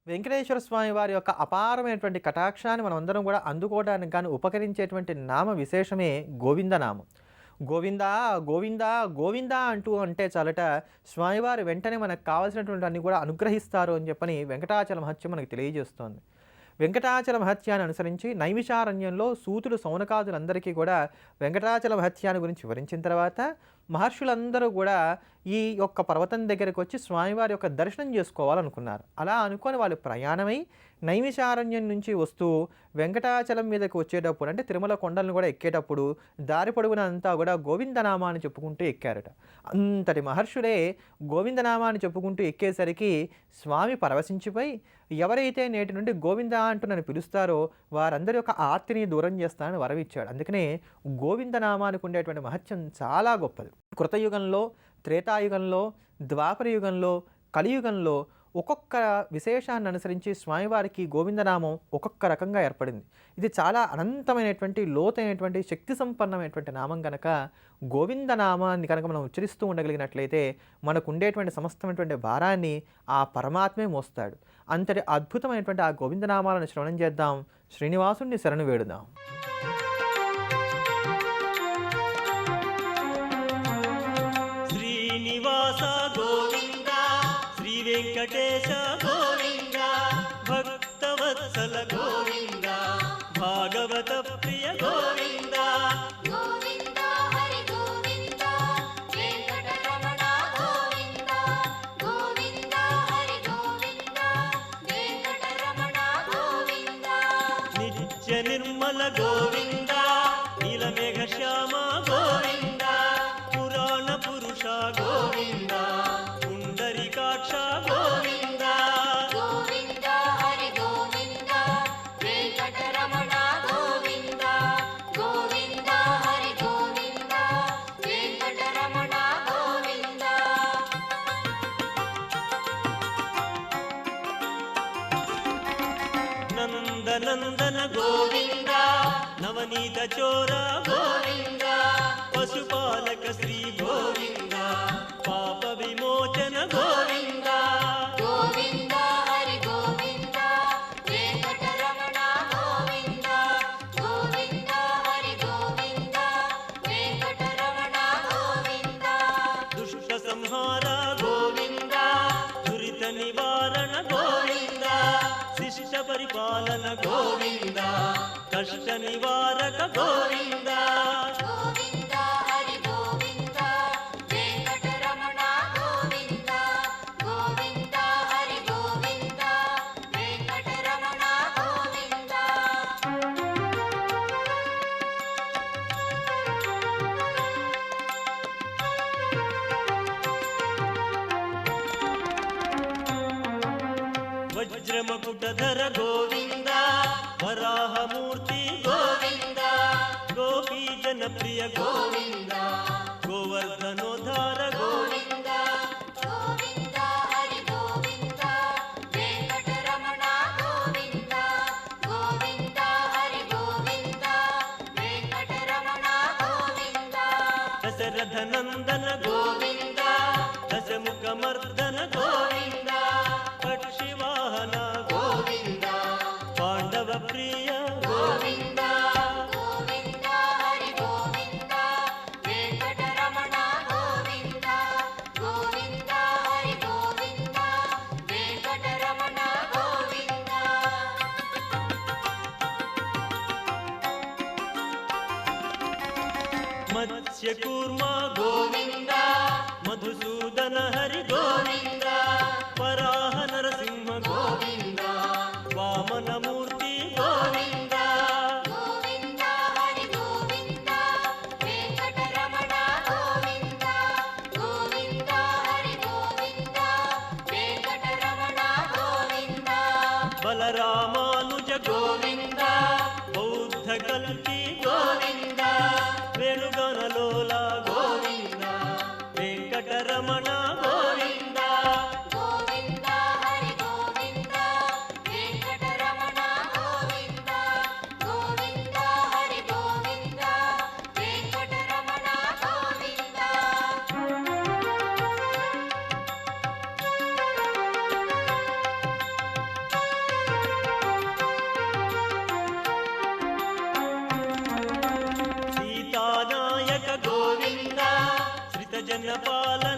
వెంకటేశ్వర స్వామి వారి యొక్క అపారమైనటువంటి కటాక్షాన్ని మనమందరం కూడా అందుకోవడానికి గాను ఉపకరించేటువంటి నామ విశేషమే గోవిందనామం. గోవిందా, గోవిందా, గోవిందా అంటూ అంటే చాలట స్వామివారు వెంటనే మనకు కావాల్సినటువంటి అన్ని కూడా అనుగ్రహిస్తారు అని చెప్పని వెంకటాచల మహత్యం మనకు తెలియజేస్తోంది. వెంకటాచల మహత్యాన్ని అనుసరించి నైమిషారణ్యంలో సూతుడు సౌనకాదులందరికీ కూడా వెంకటాచల మహత్యాన్ని గురించి వివరించిన తర్వాత మహర్షులందరూ కూడా ఈ యొక్క పర్వతం దగ్గరికి వచ్చి స్వామివారి యొక్క దర్శనం చేసుకోవాలనుకున్నారు. అలా అనుకొని వాళ్ళు ప్రయాణమై నైమిషారణ్యం నుంచి వస్తూ వెంకటాచలం మీదకి వచ్చేటప్పుడు అంటే తిరుమల కొండలను కూడా ఎక్కేటప్పుడు దారి పొడుగున అంతా కూడా గోవిందనామాన్ని చెప్పుకుంటూ ఎక్కారట. అంతటి మహర్షులే గోవిందనామాన్ని చెప్పుకుంటూ ఎక్కేసరికి స్వామి పరవశించిపోయి ఎవరైతే నేటి నుండి గోవింద అంటూ నన్ను పిలుస్తారో వారందరి యొక్క ఆర్తిని దూరం చేస్తానని వరవిచ్చాడు. అందుకనే గోవిందనామానికి ఉండేటువంటి మహత్యం చాలా గొప్పది. కృతయుగంలో, త్రేతాయుగంలో, ద్వాపరయుగంలో, కలియుగంలో ఒక్కొక్క విశేషాన్ని అనుసరించి స్వామివారికి గోవిందనామం ఒక్కొక్క రకంగా ఏర్పడింది. ఇది చాలా అనంతమైనటువంటి లోతైనటువంటి శక్తి సంపన్నమైనటువంటి నామం కనుక గోవిందనామాన్ని కనుక మనం ఉచ్చరిస్తూ ఉండగలిగినట్లయితే మనకు ఉండేటువంటి సమస్తమైనటువంటి భారాన్ని ఆ పరమాత్మే మోస్తాడు. అంతటి అద్భుతమైనటువంటి ఆ గోవిందనామాలను శ్రవణం చేద్దాం. శ్రీనివాసుని శరణు వేడుదాం. శ్రీనివాస గోవింద, శ్రీ వెంకటేశ గోవింద, భక్తవత్సల గోవింద, భాగవత ప్రియ గోవింద. గోవింద హరి గోవింద, వెంకటరమణ గోవింద. గోవింద హరి గోవింద, వెంకటరమణ గోవింద. నిత్య నిర్మల గోవింద, నీలమేఘ శ్యామ గోవింద, పురాణ పురుష గోవింద, పుండరీకాక్ష గోవింద. గోవింద హరి గోవింద, వెంకటరమణ గోవింద. గోవింద హరి గోవింద, వెంకటరమణ గోవింద. నందనందన గోవింద, నవనీత చోర గోవింద, పశుపాలక శ్రీ గోవింద, పాప విమోచన గోవింద. గోవింద హరి గోవింద, వెంకటరమణ గోవింద. గోవింద హరి గోవింద, వెంకటరమణ గోవింద. దుష్ట సంహార గోవింద, దురిత నివారణ గోవింద, శిష్ట పరిపాలన గోవింద, కష్ట నివారక గోవింద. గోవింద హరి గోవింద, వెంకటరమణ గోవింద. గోవింద హరి గోవింద, వెంకటరమణ గోవింద. వజ్రమకుటధర గోవింద, వరాహమూర్తి గోవింద, గోపీ జనప్రియ గోవింద, గోవర్ధనోద్ధార గోవింద. గోవింద హరి గోవింద, వెంకటరమణ గోవింద. గోవింద హరి గోవింద, వెంకటరమణ గోవింద. దశరథ నందన గోవింద, దశముఖమర్దన గోవింద, పక్షివాహన గోవింద, పాండవ ప్రియ గోవింద. గోవింద హరి గోవింద, వెంకటరమణ గోవింద. గోవింద హరి గోవింద, వెంకటరమణ గోవింద. మత్స్యకూర్మ గోవింద, మధుసూదన హరి గోవింద, వరాహ నరసింహ గోవింద, వామనమూర్తి గోవింద. గోవింద హరి గోవింద, వెంకటరమణ గోవింద. గోవింద హరి గోవింద, వెంకటరమణ గోవింద. బలరామానుజ గోవింద, బౌద్ధ కల్కి గోవింద, వేణుగణలోల గోవింద, వెంకటరమణ గోవింద. గోవింద హరి గోవింద, వెంకటరమణ గోవింద. గోవింద హరి గోవింద, వెంకటరమణ గోవింద. జనపాలన